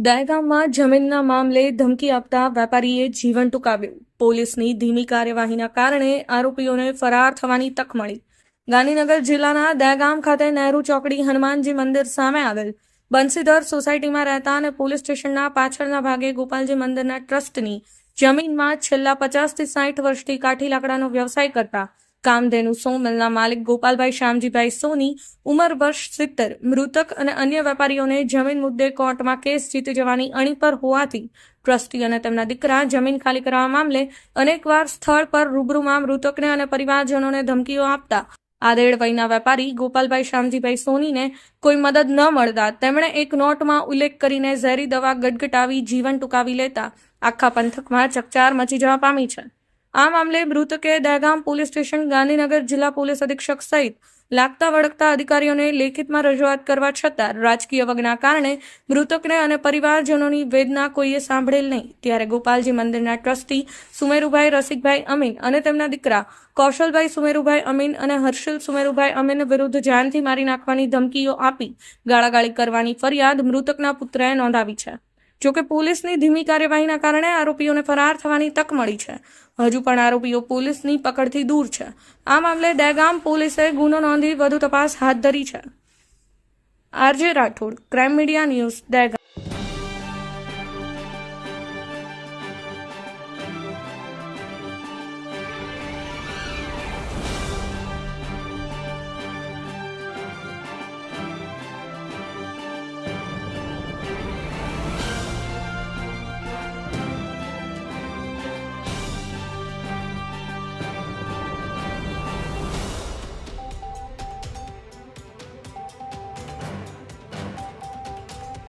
દહેગામમાં જમીનના મામલે ધમકી આપતા વેપારીએ જીવન ટૂંકાવ્યું. પોલીસની ધીમી કાર્યવાહીના કારણે આરોપીઓને ફરાર થવાની તક મળી. ગાંધીનગર જિલ્લાના દહેગામ ખાતે નહેરુ ચોકડી હનુમાનજી મંદિર સામે આવેલ બંસીધર સોસાયટીમાં રહેતા અને પોલીસ સ્ટેશનના પાછળના ભાગે ગોપાલજી મંદિરના ટ્રસ્ટની જમીનમાં છેલ્લા 50 થી 60 વર્ષથી કાઠી લાકડાનો વ્યવસાય કરતા કામધેનુ સો મિલના માલિક ગોપાલભાઈ શ્યામજીભાઈ સોની, ઉંમર વર્ષ 70, મૃતક અને અન્ય વેપારીઓને જમીન મુદ્દે કોર્ટમાં કેસ જીતી જવાની અણી પર હોવાથી ટ્રસ્ટી અને તેમના દીકરા જમીન ખાલી કરવા મામલે અનેકવાર સ્થળ પર રૂબરૂમાં મૃતકને અને પરિવારજનોને ધમકીઓ આપતા આધેડ વયના વેપારી ગોપાલભાઈ શ્યામજીભાઈ સોનીને કોઈ મદદ ન મળતા તેમણે એક નોટમાં ઉલ્લેખ કરીને ઝેરી દવા ગટગટાવી જીવન ટૂંકાવી લેતા આખા પંથકમાં ચકચાર મચી જવા પામી છે. આ મામલે મૃતકે દહેગામ પોલીસ સ્ટેશન, ગાંધીનગર જિલ્લા પોલીસ અધિક્ષક સહિત લાગતા વળગતા અધિકારીઓને લેખિતમાં રજૂઆત કરવા છતાં રાજકીય વગના કારણે મૃતકને અને પરિવારજનોની વેદના કોઈએ સાંભળેલ નહીં. ત્યારે ગોપાલજી મંદિરના ટ્રસ્ટી સુમેરુભાઈ રસિકભાઈ અમીન અને તેમના દીકરા કૌશલભાઈ સુમેરુભાઈ અમીન અને હર્ષિલ સુમેરુભાઈ અમીન વિરુદ્ધ જાનથી મારી નાખવાની ધમકીઓ આપી ગાળાગાળી કરવાની ફરિયાદ મૃતકના પુત્રએ નોંધાવી છે. જોકે પોલીસની ધીમી કાર્યવાહીના કારણે આરોપીઓને ફરાર થવાની તક મળી છે. હજુ પણ આરોપીઓ પોલીસની પકડથી દૂર છે. આ મામલે દહેગામ પોલીસે ગુનો નોંધી વધુ તપાસ હાથ ધરી છે. R J Rathod, crime media news, Dehgam.